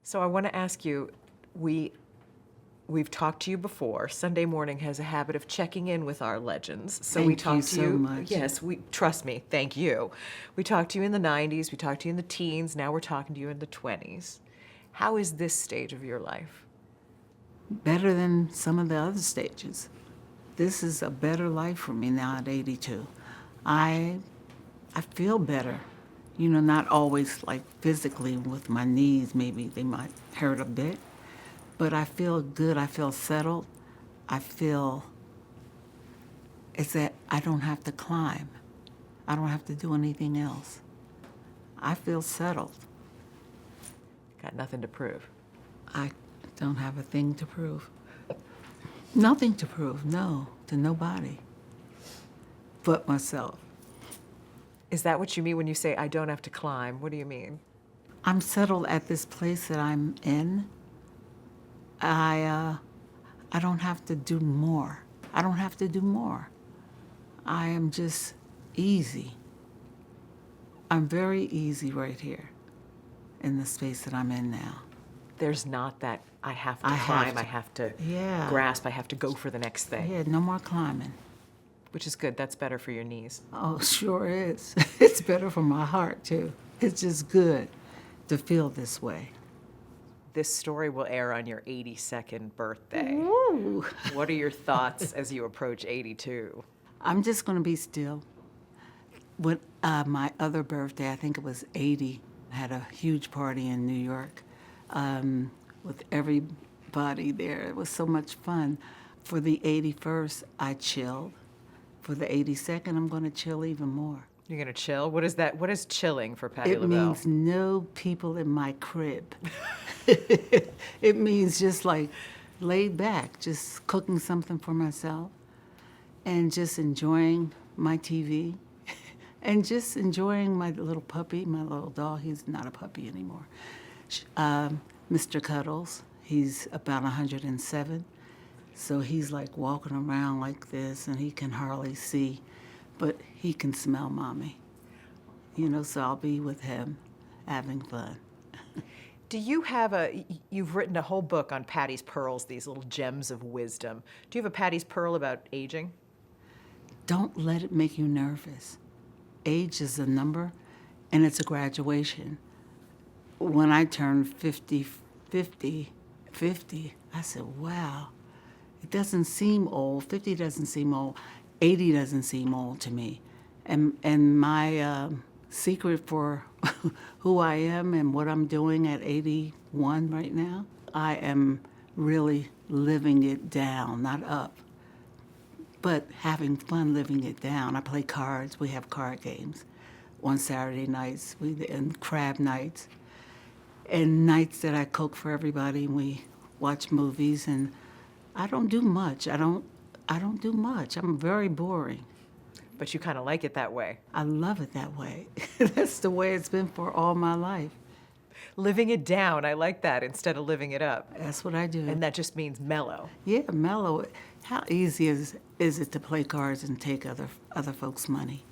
So I want to ask you, we've talked to you before. Sunday Morning has a habit of checking in with our legends. So we Thank you talked to so you. much. Yes, trust me, thank you. We talked to you in the 90s, we talked to you in the teens, now we're talking to you in the 20s. How is this stage of your life? Better than some of the other stages. This is a better life for me now at 82. I feel better. You know, not always like physically with my knees, maybe they might hurt a bit, but I feel good. I feel settled. I feel it's that I don't have to climb. I don't have to do anything else. I feel settled. Got nothing to prove. I don't have a thing to prove. Nothing to prove, no, to nobody but myself. Is that what you mean when you say, I don't have to climb? What do you mean? I'm settled at this place that I'm in. I don't have to do more. I don't have to do more. I am just easy. I'm very easy right here in the space that I'm in now. There's not that I have to I have climb, to. I have to Yeah. grasp, I have to go for the next thing. Yeah, no more climbing. Which is good. That's better for your knees. Oh, sure is. It's better for my heart, too. It's just good to feel this way. This story will air on your 82nd birthday. Ooh. What are your thoughts as you approach 82? I'm just going to be still. With my other birthday, I think it was 80, I had a huge party in New York with everybody there. It was so much fun. For the 81st, I chilled. For the 82nd, I'm going to chill even more. You're gonna chill? What is that? What is chilling for Patti It LaBelle? means no people in my crib. It means just like laid back, just cooking something for myself and just enjoying my TV and just enjoying my little puppy, my little dog. He's not a puppy anymore. Mr. Cuddles, he's about 107. So he's like walking around like this and he can hardly see, but he can smell mommy. You know, so I'll be with him having fun. Do you have you've written a whole book on Patty's Pearls, these little gems of wisdom. Do you have a Patty's Pearl about aging? Don't let it make you nervous. Age is a number and it's a graduation. When I turned 50, I said, wow, it doesn't seem old. 50 doesn't seem old. 80 doesn't seem old to me. And my secret for who I am and what I'm doing at 81 right now, I am really living it down, not up, but having fun living it down. I play cards. We have card games on Saturday nights and crab nights, and nights that I cook for everybody. And we watch movies, and I don't do much. I don't do much. I'm very boring. But you kind of like it that way. I love it that way. That's the way it's been for all my life. Living it down, I like that, instead of living it up. That's what I do. And that just means mellow. Yeah, mellow. How easy is it to play cards and take other folks' money?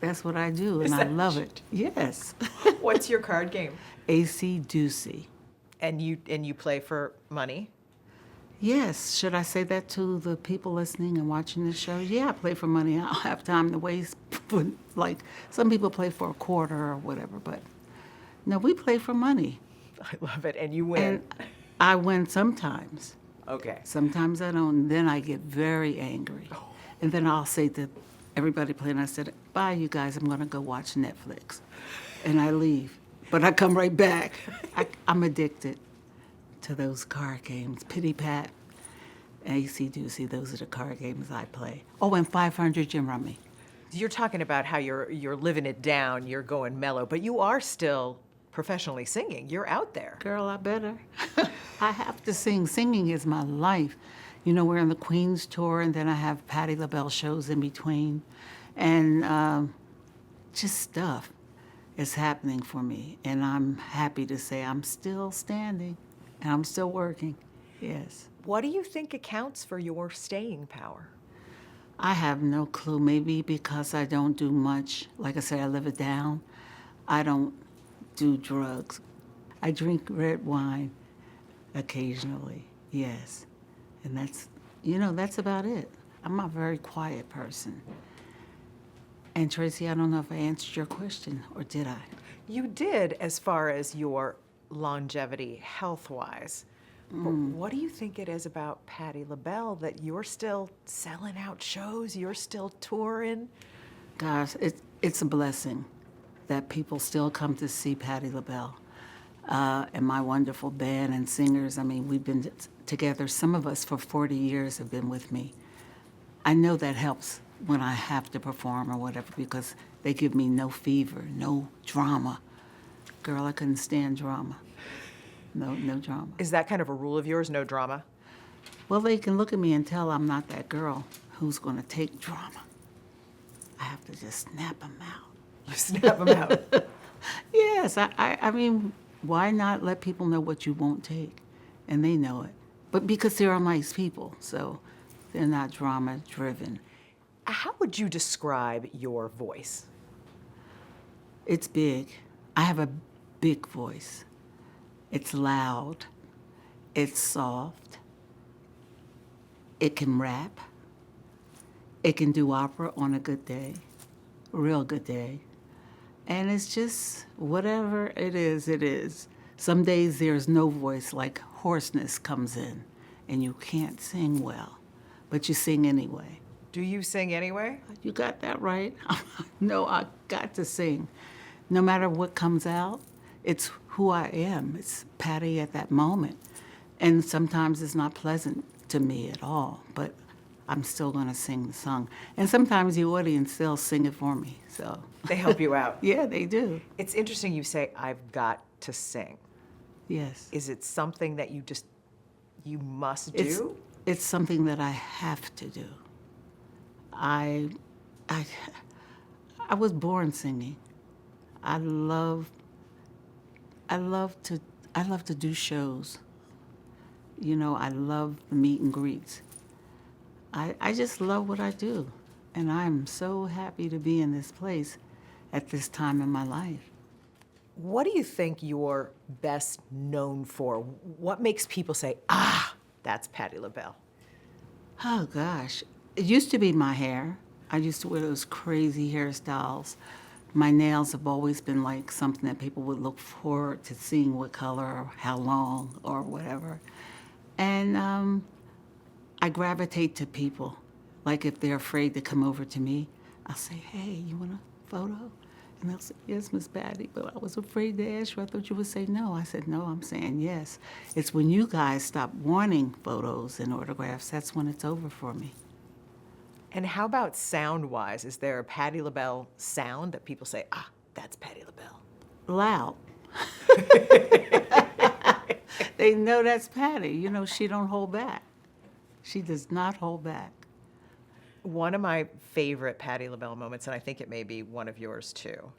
That's what I do, and I love it. Yes. What's your card game? AC Doocy. And you play for money? Yes. Should I say that to the people listening and watching this show? Yeah, I play for money. I don't have time to waste. Like, some people play for a quarter or whatever, but no, we play for money. I love it. And you win. And I win sometimes. Okay. Sometimes I don't. Then I get very angry. And then I'll say to everybody playing, I said, bye, you guys. I'm going to go watch Netflix. And I leave. But I come right back. I'm addicted to those card games. Pity Pat, AC Doocy, those are the card games I play. Oh, and 500 Gin Rummy. You're talking about how you're living it down, you're going mellow, but you are still professionally singing. You're out there. Girl, I better. I have to sing. Singing is my life. You know, we're on the Queen's tour, and then I have Patti LaBelle shows in between. And just stuff is happening for me. And I'm happy to say I'm still standing, and I'm still working. Yes. What do you think accounts for your staying power? I have no clue. Maybe because I don't do much. Like I said, I live it down. I don't do drugs. I drink red wine occasionally, yes. And that's about it. I'm a very quiet person. And Tracy, I don't know if I answered your question, or did I? You did, as far as your longevity health-wise. But what do you think it is about Patti LaBelle that you're still selling out shows, you're still touring? Gosh, it's a blessing that people still come to see Patti LaBelle. And my wonderful band and singers. I mean, we've been together, some of us for 40 years have been with me. I know that helps when I have to perform or whatever, because they give me no fever, no drama. Girl, I couldn't stand drama. No drama. Is that kind of a rule of yours, no drama? Well, they can look at me and tell I'm not that girl who's going to take drama. I have to just snap them out. You snap them out. Yes, I mean, why not let people know what you won't take? And they know it. But because they're nice people, so they're not drama-driven. How would you describe your voice? It's big. I have a big voice. It's loud. It's soft. It can rap. It can do opera on a good day, a real good day. And it's just whatever it is, it is. Some days there's no voice, like hoarseness comes in, and you can't sing well, but you sing anyway. Do you sing anyway? You got that right. No, I got to sing. No matter what comes out, it's who I am. It's Patti at that moment. And sometimes it's not pleasant to me at all, but I'm still going to sing the song. And sometimes the audience, they'll sing it for me, so. They help you out. Yeah, they do. It's interesting you say, I've got to sing. Yes. Is it something that you must do? It's something that I have to do. I was born singing. I love to do shows. You know, I love the meet and greets. I just love what I do. And I'm so happy to be in this place at this time in my life. What do you think you're best known for? What makes people say, that's Patti LaBelle? Oh, gosh. It used to be my hair. I used to wear those crazy hairstyles. My nails have always been like something that people would look forward to seeing what color or how long or whatever. And I gravitate to people. Like if they're afraid to come over to me, I'll say, hey, you want a photo? And they'll say, yes, Miss Patti, but I was afraid to ask you. I thought you would say no. I said, no, I'm saying yes. It's when you guys stop wanting photos and autographs, that's when it's over for me. And how about sound-wise? Is there a Patti LaBelle sound that people say, that's Patti LaBelle? Loud. They know that's Patti. You know, she don't hold back. She does not hold back. One of my favorite Patti LaBelle moments, and I think it may be one of yours too,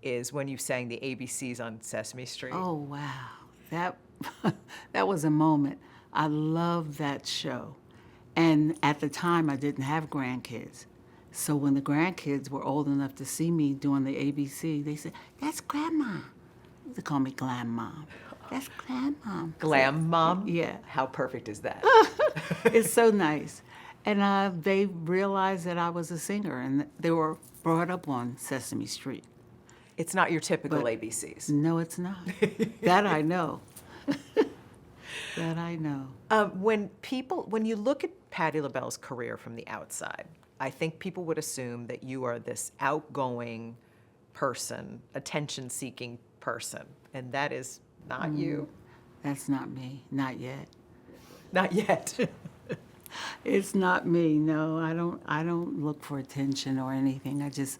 is when you sang the ABCs on Sesame Street. Oh, wow. That was a moment. I love that show. And at the time, I didn't have grandkids. So when the grandkids were old enough to see me doing the ABC, they said, that's Grandma. They call me Glam Mom. That's Glam Mom. Glam Mom? Yeah. How perfect is that? It's so nice. And they realized that I was a singer, and they were brought up on Sesame Street. It's not your typical But- ABCs. No, it's not. That I know. That I know. When you look at Patti LaBelle's career from the outside, I think people would assume that you are this outgoing person, attention-seeking person, and that is not you. That's not me. Not yet. Not yet. It's not me. No, I don't look for attention or anything. I just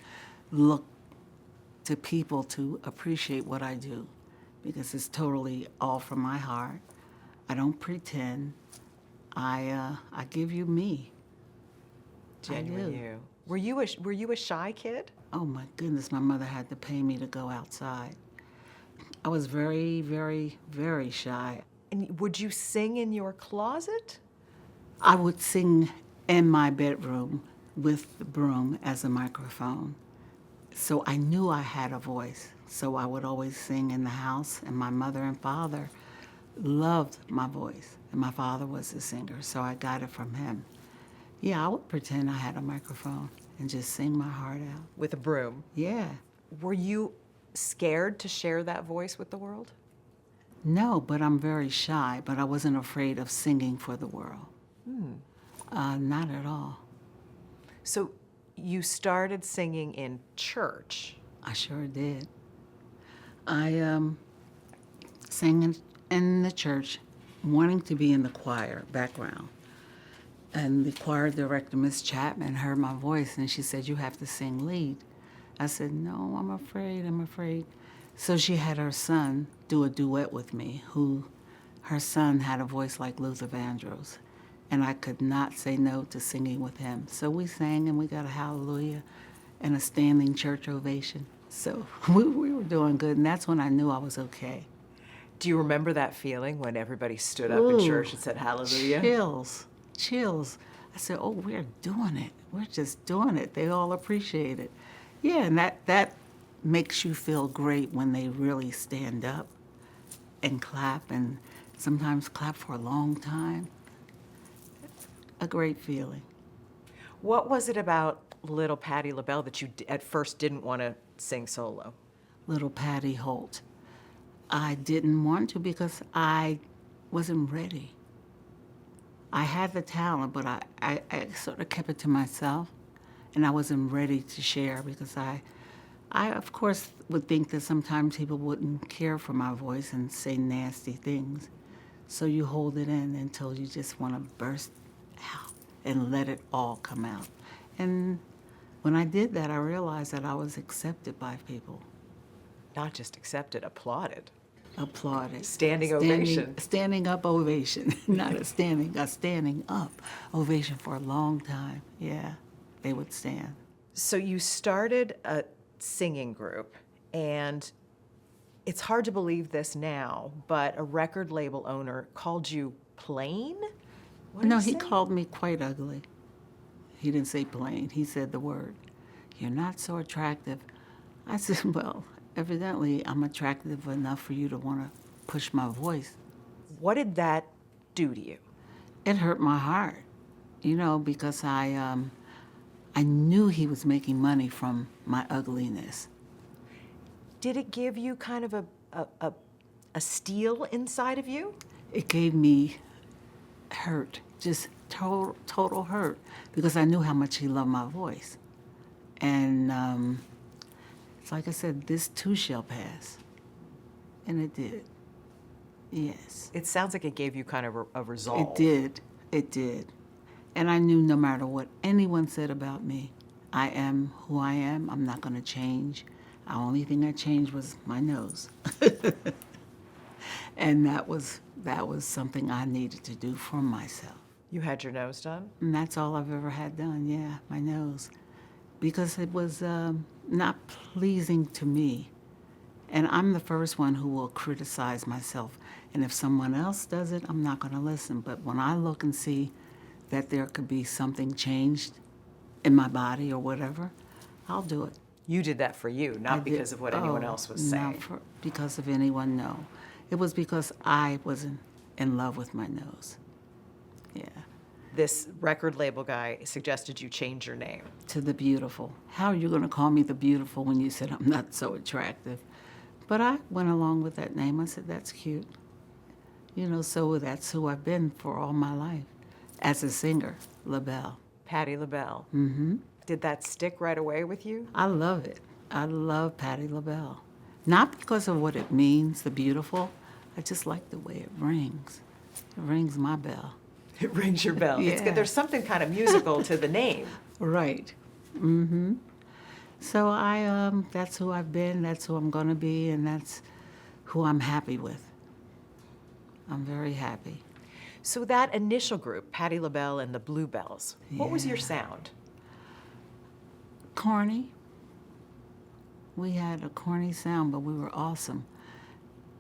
look to people to appreciate what I do, because it's totally all from my heart. I don't pretend. I give you me. Genuine do. you. Were you a shy kid? Oh my goodness, my mother had to pay me to go outside. I was very, very, very shy. And would you sing in your closet? I would sing in my bedroom with the broom as a microphone. So I knew I had a voice. So I would always sing in the house, and my mother and father loved my voice. And my father was a singer, so I got it from him. Yeah, I would pretend I had a microphone and just sing my heart out. With a broom. Yeah. Were you scared to share that voice with the world? No, but I'm very shy, but I wasn't afraid of singing for the world. Not at all. So you started singing in church. I sure did. I sang in the church, wanting to be in the choir background. And the choir director, Miss Chapman, heard my voice, and she said, "You have to sing lead." I said, "No, I'm afraid. So she had her son do a duet with me, her son had a voice like Luther Vandross, and I could not say no to singing with him. So we sang, and we got a hallelujah and a standing church ovation. So we were doing good, and that's when I knew I was okay. Do you remember that feeling when everybody stood up in church and said hallelujah? Chills. I said, "Oh, we're doing it. We're just doing it." They all appreciate it. Yeah, and that makes you feel great when they really stand up and clap, and sometimes clap for a long time. A great feeling. What was it about little Patti LaBelle that you at first didn't want to sing solo? Little Patty Holt. I didn't want to because I wasn't ready. I had the talent, but I sort of kept it to myself, and I wasn't ready to share because I of course would think that sometimes people wouldn't care for my voice and say nasty things. So you hold it in until you just want to burst out and let it all come out. And when I did that, I realized that I was accepted by people. Not just accepted, applauded. Applauded. Standing ovation. Standing up ovation. Not a standing up ovation for a long time. Yeah, they would stand. So you started a singing group, and it's hard to believe this now, but a record label owner called you plain? What did No, he he say? called me quite ugly. He didn't say plain. He said the word, "You're not so attractive." I said, "Well, evidently I'm attractive enough for you to want to push my voice." What did that do to you? It hurt my heart, because I knew he was making money from my ugliness. Did it give you kind of a steel inside of you? It gave me hurt, just total hurt, because I knew how much he loved my voice. And it's like I said, this too shall pass. And it did. Yes. It sounds like it gave you kind of a resolve. It did. And I knew no matter what anyone said about me, I am who I am. I'm not going to change. The only thing I changed was my nose. And that was something I needed to do for myself. You had your nose done? And that's all I've ever had done, yeah, my nose. Because it was not pleasing to me. And I'm the first one who will criticize myself. And if someone else does it, I'm not going to listen. But when I look and see that there could be something changed in my body or whatever, I'll do it. You did that for you, not because of what anyone else was saying. Not because of anyone, no. It was because I wasn't in love with my nose. Yeah. This record label guy suggested you change your name. To the beautiful. How are you going to call me the beautiful when you said I'm not so attractive? But I went along with that name. I said, that's cute. So that's who I've been for all my life. As a singer, LaBelle. Patti LaBelle. Mm-hmm. Did that stick right away with you? I love it. I love Patti LaBelle. Not because of what it means, the beautiful. I just like the way it rings. It rings my bell. It rings your bell. It's Yeah. good. There's something kind of musical to the name. Right. Mm-hmm. So that's who I've been, that's who I'm going to be, and that's who I'm happy with. I'm very happy. So that initial group, Patti LaBelle and the Bluebells, what was your Yeah. sound? Corny. We had a corny sound, but we were awesome.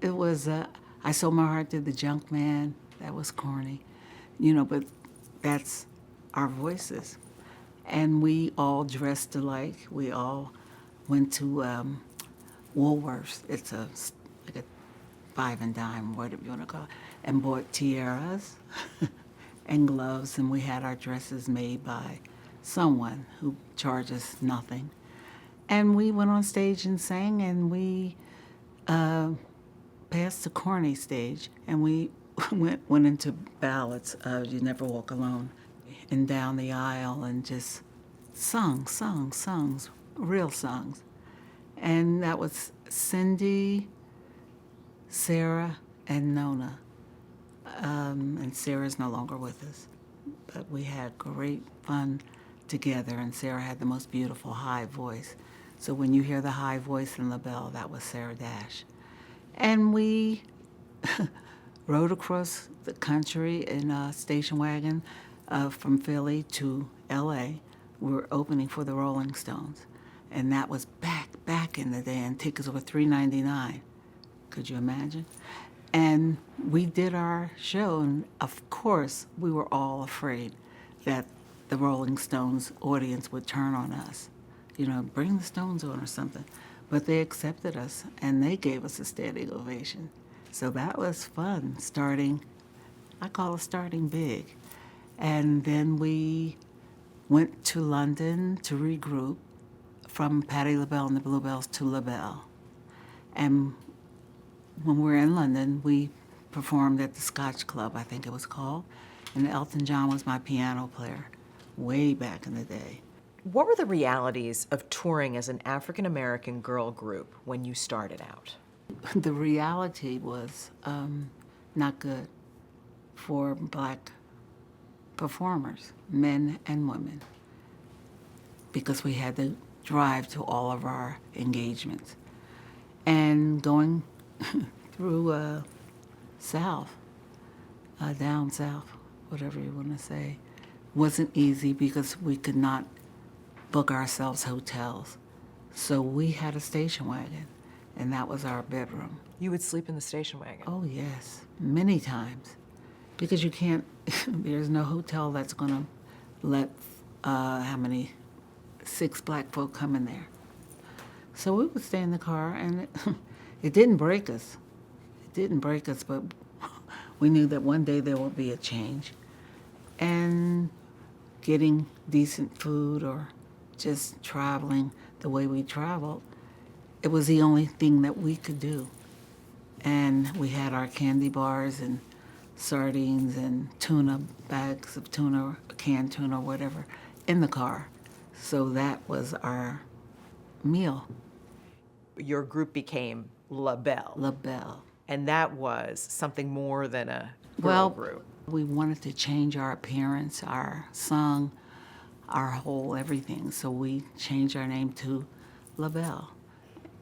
It was, I Sold My Heart to the Junk Man. That was corny. But that's our voices. And we all dressed alike. We all went to Woolworths. It's like a five and dime, whatever you want to call it, and bought tiaras and gloves, and we had our dresses made by someone who charged us nothing. And we went on stage and sang, and we past the corny stage, and we went into ballads, You Never Walk Alone, and down the aisle, and just sung, real songs. And that was Cindy, Sarah, and Nona. And Sarah's no longer with us. But we had great fun together, and Sarah had the most beautiful high voice. So when you hear the high voice in LaBelle, that was Sarah Dash. And we rode across the country in a station wagon from Philly to L.A. We were opening for the Rolling Stones. And that was back in the day, and tickets were $3.99. Could you imagine? And we did our show, and of course, we were all afraid that the Rolling Stones audience would turn on us. You know, bring the Stones on or something. But they accepted us, and they gave us a standing ovation. So that was fun, I call it starting big. And then we went to London to regroup from Patti LaBelle and the Bluebells to LaBelle. And when we were in London, we performed at the Scotch Club, I think it was called, and Elton John was my piano player way back in the day. What were the realities of touring as an African-American girl group when you started out? The reality was not good for Black performers, men and women, because we had to drive to all of our engagements. And going through south, down south, whatever you want to say, wasn't easy because we could not book ourselves hotels. So we had a station wagon, and that was our bedroom. You would sleep in the station wagon? Oh, yes, many times. Because you can't, there's no hotel that's going to let, 6 Black folk come in there. So we would stay in the car, and it didn't break us. It didn't break us, but we knew that one day there would be a change. And getting decent food or just traveling the way we traveled, it was the only thing that we could do. And we had our candy bars and sardines and tuna, bags of tuna, canned tuna, whatever, in the car. So that was our meal. Your group became LaBelle. LaBelle. And that was something more than a girl group. We wanted to change our appearance, our song, our whole everything. So we changed our name to LaBelle.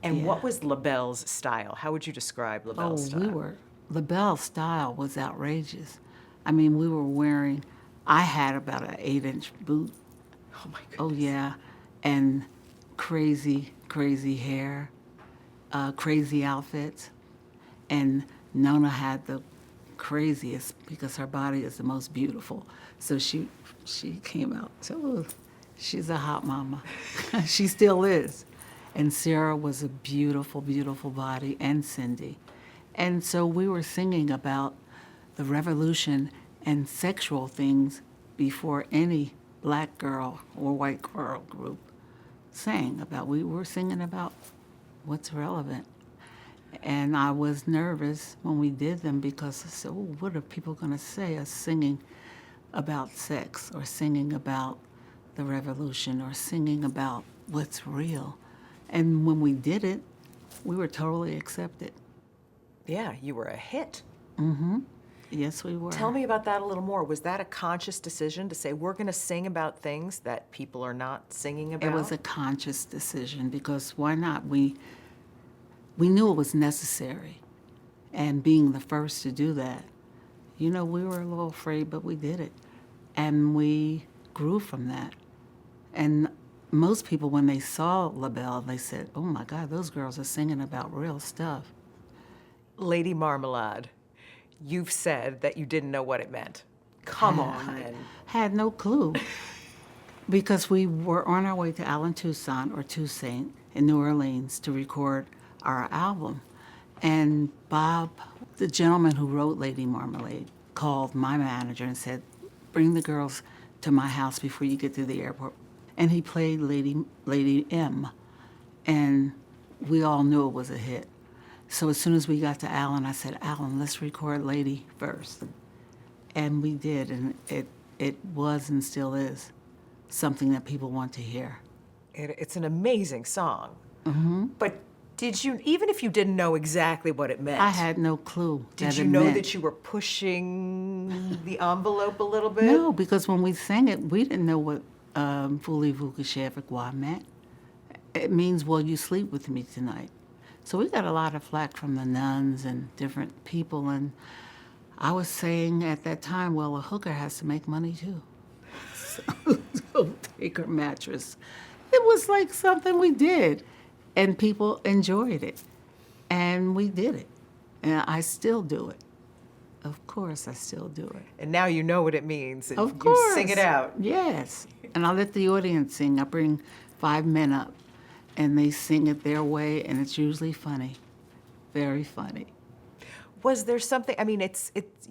And what was LaBelle's style? How would you describe LaBelle's style? LaBelle's style was outrageous. I mean, we were wearing, I had about an 8-inch boot. Oh my goodness. Oh yeah, and crazy hair, crazy outfits. And Nona had the craziest because her body is the most beautiful. So she came out, so she's a hot mama. She still is. And Sarah was a beautiful, beautiful body, and Cindy. And so we were singing about the revolution and sexual things before any Black girl or white girl group sang about. We were singing about what's relevant. And I was nervous when we did them because I said, oh, what are people going to say, us singing about sex or singing about the revolution or singing about what's real? And when we did it, we were totally accepted. Yeah, you were a hit. Mm-hmm. Yes, we were. Tell me about that a little more. Was that a conscious decision to say, we're going to sing about things that people are not singing about? It was a conscious decision because why not? We knew it was necessary. And being the first to do that, you know, we were a little afraid, but we did it. And we grew from that. And most people, when they saw LaBelle, they said, oh my God, those girls are singing about real stuff. Lady Marmalade, you've said that you didn't know what it meant. Come on. I had no clue. Because we were on our way to Allen Toussaint or Toussaint in New Orleans to record our album. And Bob, the gentleman who wrote Lady Marmalade, called my manager and said, bring the girls to my house before you get to the airport. And he played Lady M, and we all knew it was a hit. So as soon as we got to Alan, I said, Alan, let's record Lady first. And we did, and it was and still is something that people want to hear. It's an amazing song. Mm-hmm. But did you, even if you didn't know exactly what it meant? I had no clue. Did you know that you were pushing the envelope a little bit? No, because when we sang it, we didn't know what Voulez-vous que je avec toi meant. It means, will you sleep with me tonight? So we got a lot of flack from the nuns and different people, and I was saying at that time, well, a hooker has to make money too. So take her mattress. It was like something we did, and people enjoyed it, and we did it, and I still do it. Of course, I still do it. And now you know what it means. And Of course. You sing it out. Yes, and I let the audience sing. I bring 5 men up, and they sing it their way, and it's usually funny, very funny. Was there something, I mean,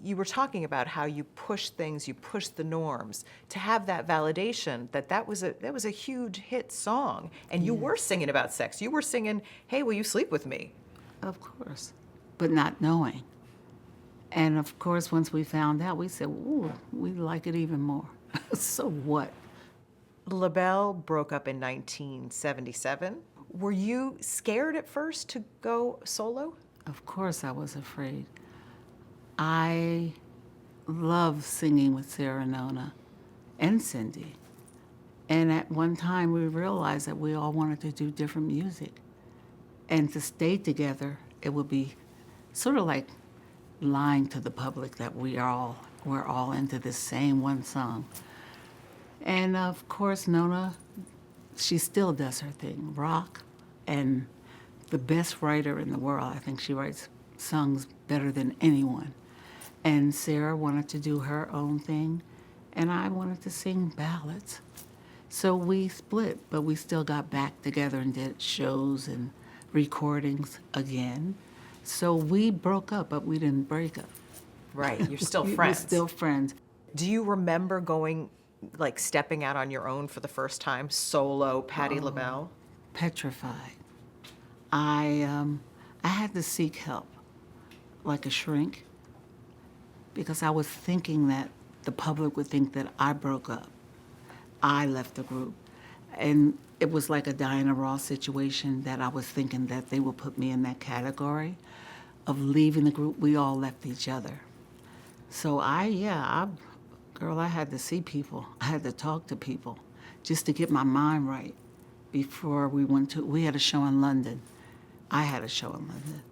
you were talking about how you push things, you push the norms. To have that validation that was a huge hit song, and you were singing about sex. You were singing, hey, will you sleep with me? Of course, but not knowing. And of course, once we found out, we said, ooh, we like it even more. So what? LaBelle broke up in 1977. Were you scared at first to go solo? Of course I was afraid. I love singing with Sarah Nona and Cindy. And at one time we realized that we all wanted to do different music. And to stay together, it would be sort of like lying to the public that we're all into this same one song. And of course, Nona, she still does her thing, rock, and the best writer in the world. I think she writes songs better than anyone. And Sarah wanted to do her own thing, and I wanted to sing ballads. So we split, but we still got back together and did shows and recordings again. So we broke up, but we didn't break up. Right, you're still We friends. were still friends. Do you remember stepping out on your own for the first time, solo, Patti LaBelle? Petrified. I had to seek help, like a shrink, because I was thinking that the public would think that I broke up. I left the group. And it was like a Diana Ross situation that I was thinking that they would put me in that category of leaving the group. We all left each other. So I had to see people. I had to talk to people just to get my mind right before we had a show in London. I had a show in London.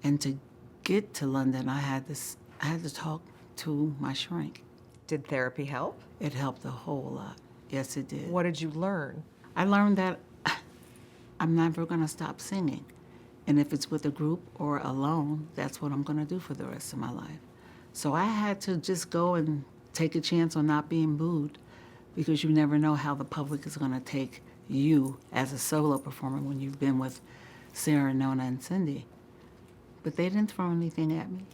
And to get to London, I had to talk to my shrink. Did therapy help? It helped a whole lot. Yes, it did. What did you learn? I learned that I'm never going to stop singing. And if it's with a group or alone, that's what I'm going to do for the rest of my life. So I had to just go and take a chance on not being booed, because you never know how the public is going to take you as a solo performer when you've been with Sarah, Nona, and Cindy. But they didn't throw anything at me.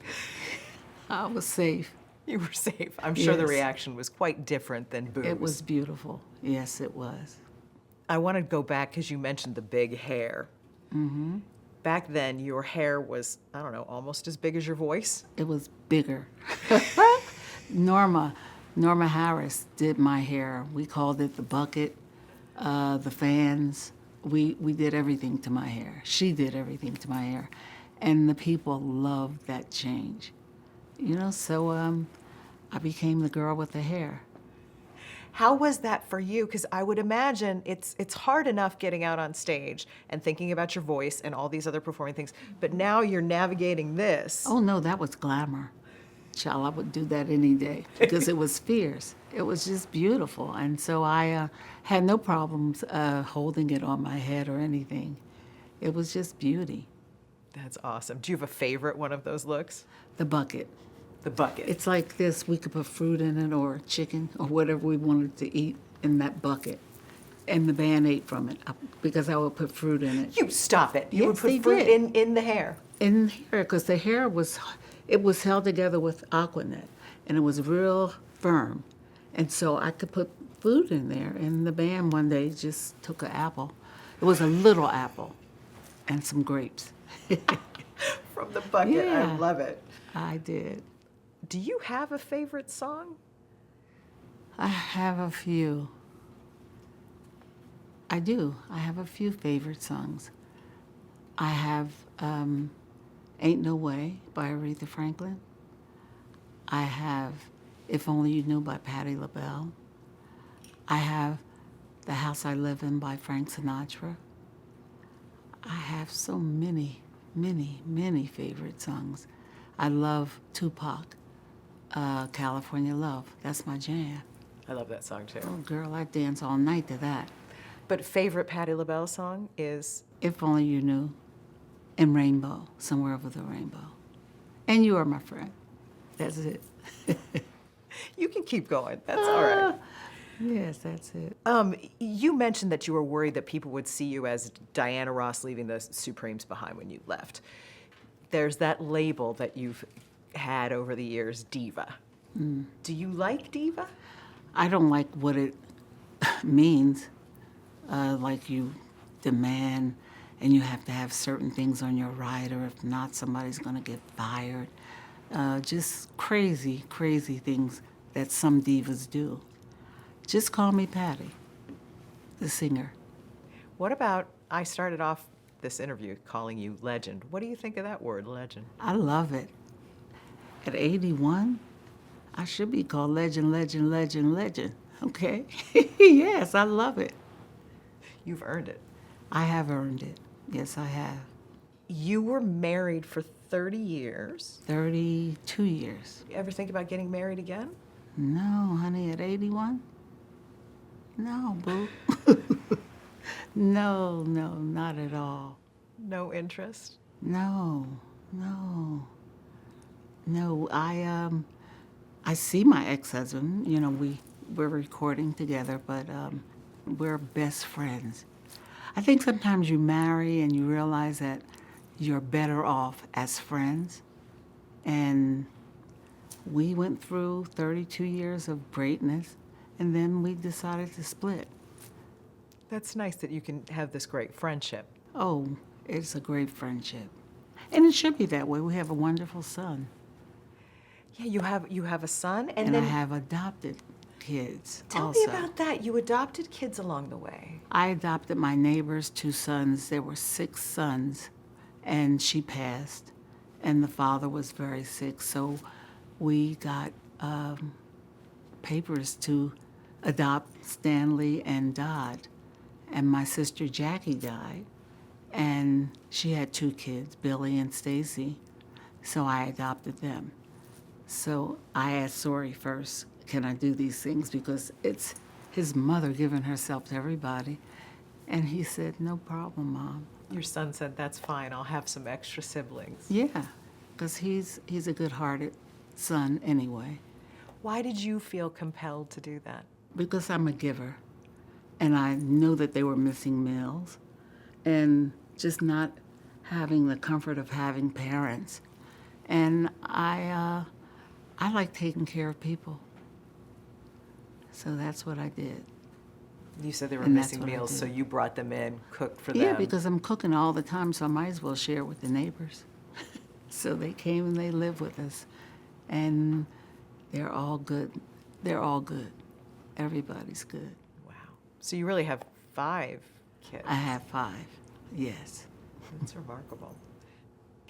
I was safe. You were safe. I'm sure the Yes. reaction was quite different than boos. It was beautiful. Yes, it was. I want to go back because you mentioned the big hair. Mm-hmm. Back then, your hair was, I don't know, almost as big as your voice. It was bigger. Norma Harris did my hair. We called it the bucket, the fans. We did everything to my hair. She did everything to my hair. And the people loved that change. So I became the girl with the hair. How was that for you? Because I would imagine it's hard enough getting out on stage and thinking about your voice and all these other performing things, but now you're navigating this. Oh, no, that was glamour. Child, I would do that any day because it was fierce. It was just beautiful. And so I had no problems holding it on my head or anything. It was just beauty. That's awesome. Do you have a favorite one of those looks? The bucket. The bucket. It's like this. We could put fruit in it or chicken or whatever we wanted to eat in that bucket. And the band ate from it because I would put fruit in it. You stop it. You would Yes, they put fruit did. in the hair. In the hair, because the hair was held together with Aquanet, and it was real firm. And so I could put food in there. And the band one day just took an apple. It was a little apple and some grapes. From the bucket. I Yeah. love it. I did. Do you have a favorite song? I have a few. I do. I have a few favorite songs. I have Ain't No Way by Aretha Franklin. I have If Only You Knew by Patti LaBelle. I have The House I Live In by Frank Sinatra. I have so many, many favorite songs. I love Tupac, California Love. That's my jam. I love that song too. Oh, girl, I dance all night to that. But favorite Patti LaBelle song is? If Only You Knew, and Rainbow, Somewhere Over the Rainbow. And You Are My Friend. That's it. You can keep going. That's all right. Yes, that's it. You mentioned that you were worried that people would see you as Diana Ross leaving the Supremes behind when you left. There's that label that you've had over the years, diva. Do you like diva? I don't like what it means. Like you demand and you have to have certain things on your rider. If not, somebody's going to get fired. Just crazy, crazy things that some divas do. Just call me Patti, the singer. What about, I started off this interview calling you legend. What do you think of that word, legend? I love it. At 81, I should be called legend, legend, legend, legend. Okay? Yes, I love it. You've earned it. I have earned it. Yes, I have. You were married for 30 years. 32 years. You ever think about getting married again? No, honey, at 81? No, boo. No, not at all. No interest? No. I see my ex-husband. You know, we're recording together, but we're best friends. I think sometimes you marry and you realize that you're better off as friends. And we went through 32 years of greatness, and then we decided to split. That's nice that you can have this great friendship. Oh, it's a great friendship. And it should be that way. We have a wonderful son. Yeah, you have a son, And then I have adopted kids tell also. me about that. You adopted kids along the way. I adopted my neighbor's 2 sons. There were 6 sons, and she passed, and the father was very sick. So we got papers to adopt Stanley and Dodd. And my sister Jackie died, and she had 2 kids, Billy and Stacy. So I adopted them. So I asked Sori first, can I do these things? Because it's his mother giving herself to everybody. And he said, no problem, Mom. Your son said, that's fine, I'll have some extra siblings. Yeah, because he's a good-hearted son anyway. Why did you feel compelled to do that? Because I'm a giver. And I knew that they were missing meals and just not having the comfort of having parents. And I like taking care of people. So that's what I did. You said they were And that's missing what I meals, did. so you brought them in, cooked for them. Yeah, because I'm cooking all the time, so I might as well share with the neighbors. So they came and they live with us. And they're all good. They're all good. Everybody's good. Wow. So you really have 5 kids. I have 5, yes. That's remarkable.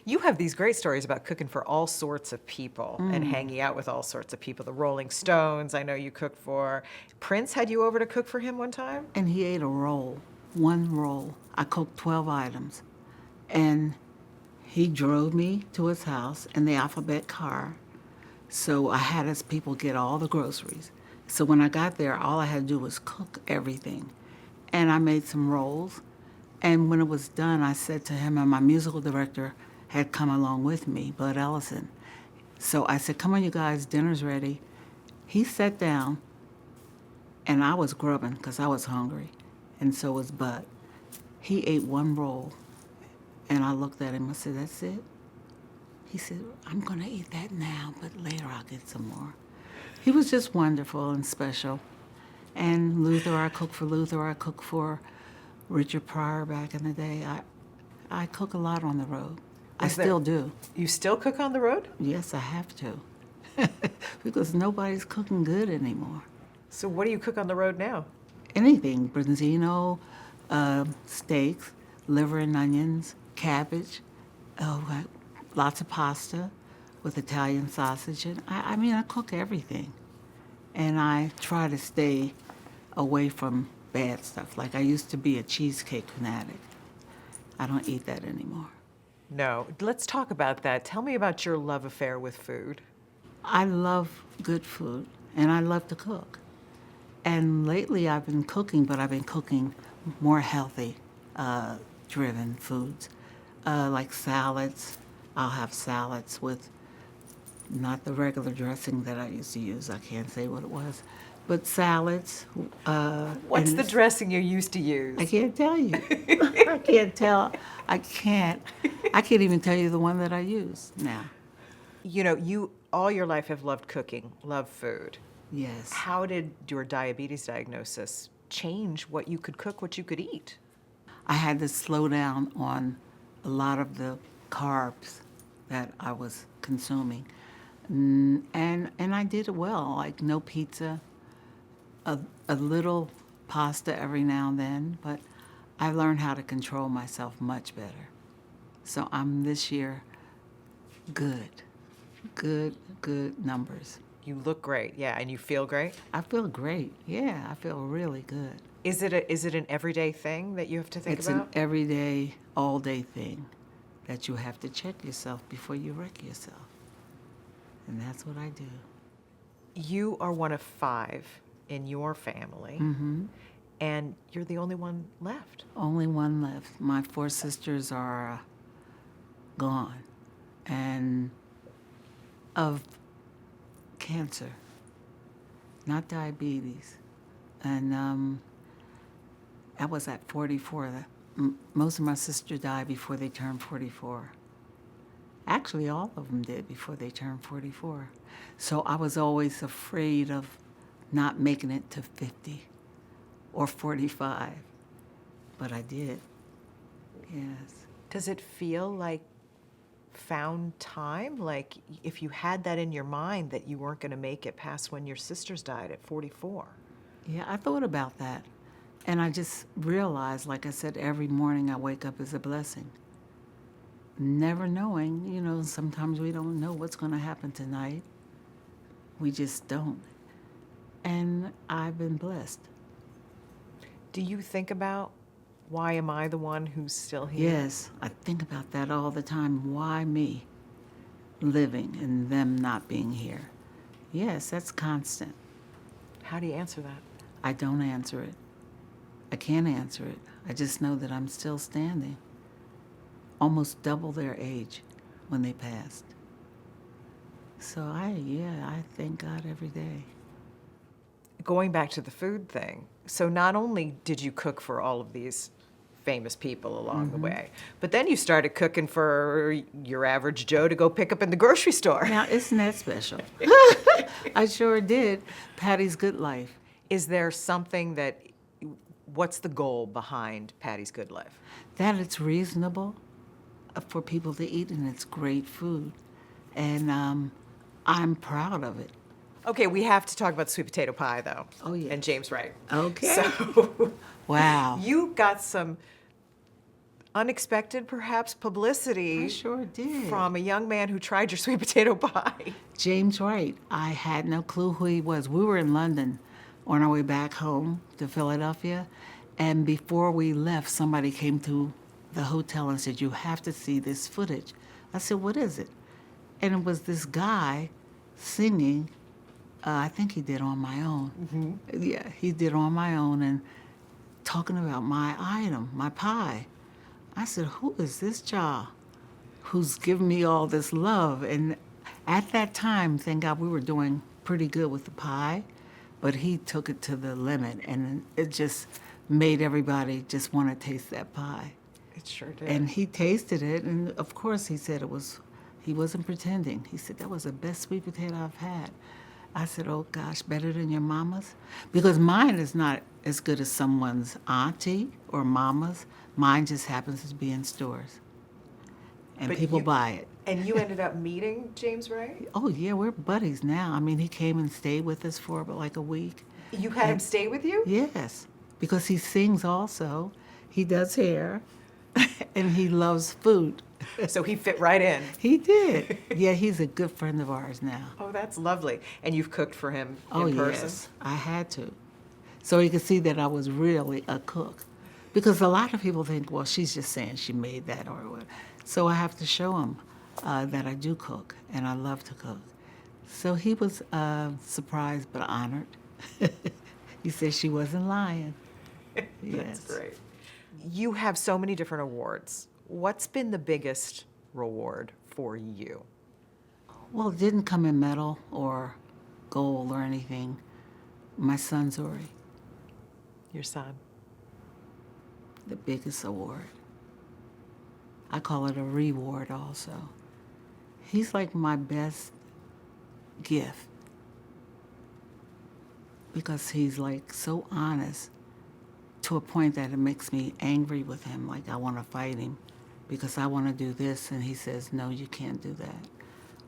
You have these great stories about cooking for all sorts of people and hanging out with all sorts of people. The Rolling Stones, I know you cooked for. Prince had you over to cook for him one time? And he ate a roll, 1 roll. I cooked 12 items. And he drove me to his house in the alphabet car. So I had his people get all the groceries. So when I got there, all I had to do was cook everything. And I made some rolls. And when it was done, I said to him, and my musical director had come along with me, Bud Ellison. So I said, come on, you guys, dinner's ready. He sat down, and I was grubbing because I was hungry. and so was Bud. He ate one roll, and I looked at him. I said, "That's it?" He said, "I'm going to eat that now, but later I'll get some more." He was just wonderful and special. And Luther, I cook for Luther. I cook for Richard Pryor back in the day. I cook a lot on the road. I still do. You still cook on the road? Yes, I have to. Because nobody's cooking good anymore. So what do you cook on the road now? Anything, branzino, steaks, liver and onions, cabbage, lots of pasta with Italian sausage. And I mean, I cook everything. And I try to stay away from bad stuff. Like I used to be a cheesecake fanatic. I don't eat that anymore. No. Let's talk about that. Tell me about your love affair with food. I love good food, and I love to cook. And lately I've been cooking, but I've been cooking more healthy, driven foods, like salads. I'll have salads with not the regular dressing that I used to use. I can't say what it was, but salads. What's the dressing you used to use? I can't tell you. I can't tell. I can't even tell you the one that I use now. You know, you all your life have loved cooking, loved food. Yes. How did your diabetes diagnosis change what you could cook, what you could eat? I had to slow down on a lot of the carbs that I was consuming. And I did it well, like no pizza, a little pasta every now and then, but I learned how to control myself much better. So I'm this year good numbers. You look great, yeah, and you feel great? I feel great, yeah, I feel really good. Is it an everyday thing that you have to think It's about? an everyday, all-day thing that you have to check yourself before you wreck yourself. And that's what I do. You are one of 5 in your family, and you're the only one left. Only one left. My 4 sisters are gone, and of cancer, not diabetes. And I was at 44. Most of my sisters died before they turned 44. Actually, all of them did before they turned 44. So I was always afraid of not making it to 50 or 45. But I did. Yes. Does it feel like found time? Like if you had that in your mind that you weren't going to make it past when your sisters died at 44? Yeah, I thought about that. And I just realized, like I said, every morning I wake up is a blessing. Never knowing, sometimes we don't know what's going to happen tonight. We just don't. And I've been blessed. Do you think about why am I the one who's still here? Yes, I think about that all the time. Why me living and them not being here? Yes, that's constant. How do you answer that? I don't answer it. I can't answer it. I just know that I'm still standing. Almost double their age when they passed. So I thank God every day. Going back to the food thing, so not only did you cook for all of these famous people along the way, but then you started cooking for your average Joe to go pick up in the grocery store. Now, isn't that special? I sure did. Patty's Good Life. Is there something what's the goal behind Patty's Good Life? That it's reasonable for people to eat, and it's great food. And I'm proud of it. Okay, we have to talk about sweet potato pie, though. Oh, yes. And James Wright. Okay. So, Wow. you got some unexpected, perhaps, publicity. I sure did. From a young man who tried your sweet potato pie. James Wright. I had no clue who he was. We were in London on our way back home to Philadelphia, and before we left, somebody came to the hotel and said, "You have to see this footage." I said, "What is it?" And it was this guy singing. I think he did On My Own. Yeah, he did On My Own and talking about my item, my pie. I said, "Who is this child who's giving me all this love?" And at that time, thank God we were doing pretty good with the pie, but he took it to the limit, and it just made everybody just want to taste that pie. It sure did. And he tasted it, and of course he said he wasn't pretending. He said, that was the best sweet potato I've had. I said, oh gosh, better than your mama's? Because mine is not as good as someone's auntie or mama's. Mine just happens to be in stores. And But people you- buy it. And you ended up meeting James Ray? Oh yeah, we're buddies now. I mean, he came and stayed with us for about like a week. You had him stay with you? Yes, because he sings also. He does hair, and he loves food. So he fit right in. He did. Yeah, he's a good friend of ours now. Oh, that's lovely. And you've cooked for him Oh, in person? yes, I had to. So he could see that I was really a cook. Because a lot of people think, well, she's just saying she made that or what. So I have to show him that I do cook, and I love to cook. So he was surprised but honored. He said she wasn't lying. That's Yes. great. You have so many different awards. What's been the biggest reward for you? Well, it didn't come in medal or gold or anything. My son Zori, Your son. the biggest award. I call it a reward also. He's like my best gift because he's like so honest to a point that it makes me angry with him. Like I want to fight him because I want to do this and he says, no, you can't do that.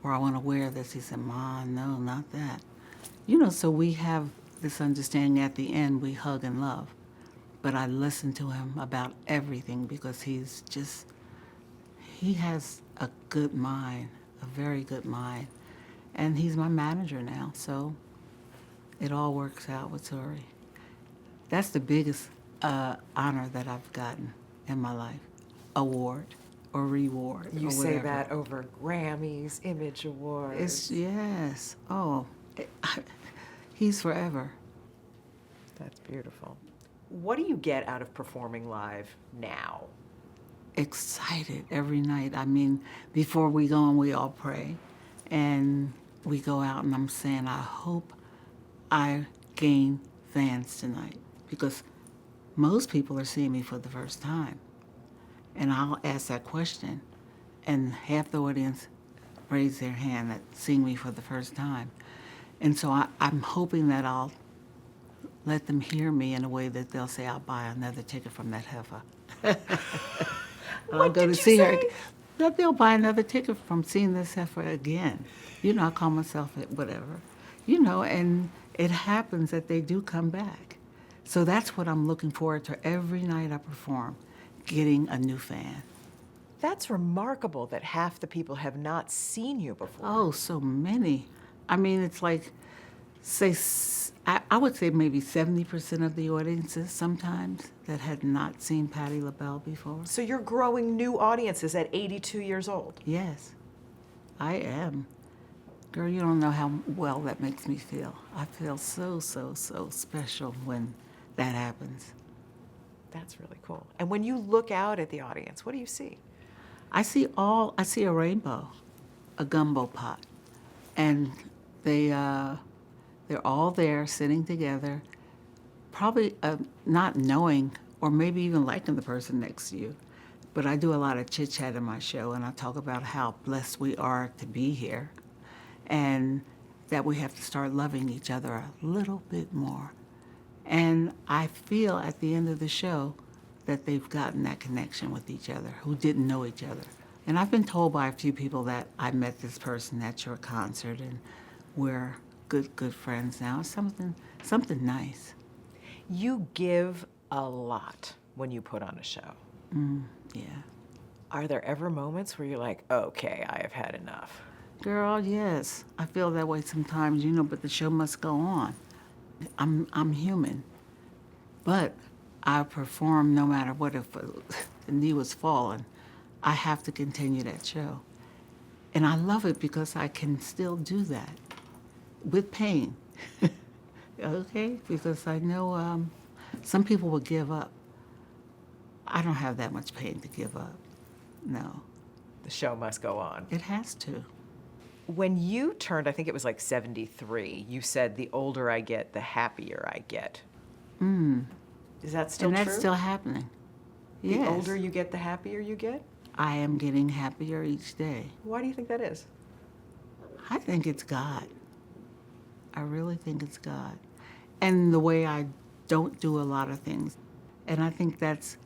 Or I want to wear this. He said, Ma, no, not that. You know, so we have this understanding at the end, we hug and love. But I listen to him about everything because he has a good mind, a very good mind. And he's my manager now, so it all works out with Tori. That's the biggest honor that I've gotten in my life, award or reward. You or say whatever. that over Grammys, Image Awards. It's, yes. Oh, he's forever. That's beautiful. What do you get out of performing live now? Excited every night. I mean, before we go on, we all pray. And we go out, and I'm saying, I hope I gain fans tonight. Because most people are seeing me for the first time. And I'll ask that question, and half the audience raise their hand that seeing me for the first time. And so I'm hoping that I'll let them hear me in a way that they'll say, I'll buy another ticket from that heifer. I'll go did to you see her. say? That they'll buy another ticket from seeing this heifer again. You know, I call myself whatever. You know, and it happens that they do come back. So that's what I'm looking forward to every night I perform, getting a new fan. That's remarkable that half the people have not seen you before. Oh, so many. I mean, it's like, I would say maybe 70% of the audiences sometimes that had not seen Patti LaBelle before. So you're growing new audiences at 82 years old. Yes, I am. Girl, you don't know how well that makes me feel. I feel so, so, so special when that happens. That's really cool. And when you look out at the audience, what do you see? I see a rainbow, a gumbo pot, and they're all there sitting together, probably not knowing or maybe even liking the person next to you. But I do a lot of chit chat in my show, and I talk about how blessed we are to be here, and that we have to start loving each other a little bit more. And I feel at the end of the show that they've gotten that connection with each other who didn't know each other. And I've been told by a few people that I met this person at your concert and we're good friends now. Something nice. You give a lot when you put on a show. Yeah. Are there ever moments where you're like, okay, I have had enough? Girl, yes. I feel that way sometimes, you know, but the show must go on. I'm human. But I perform no matter what. If the knee was falling, I have to continue that show. And I love it because I can still do that with pain. Okay? Because I know some people will give up. I don't have that much pain to give up. No. The show must go on. It has to. When you turned, I think it was like 73, you said, the older I get, the happier I get. Is that still And true? that's still happening. The Yes. older you get, the happier you get? I am getting happier each day. Why do you think that is? I think it's God. I really think it's God. And the way I don't do a lot of things. And I think that's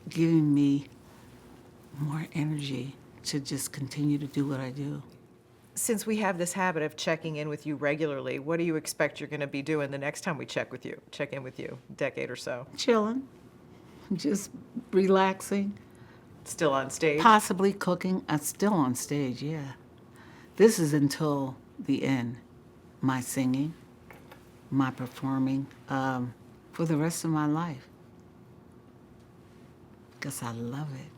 giving me more energy to just continue to do what I do. Since we have this habit of checking in with you regularly, what do you expect you're going to be doing the next time we check in with you, decade or so? Chilling, just relaxing, Still on stage? possibly cooking. I'm still on stage, yeah. This is until the end. My singing, my performing, for the rest of my life. Because I love it.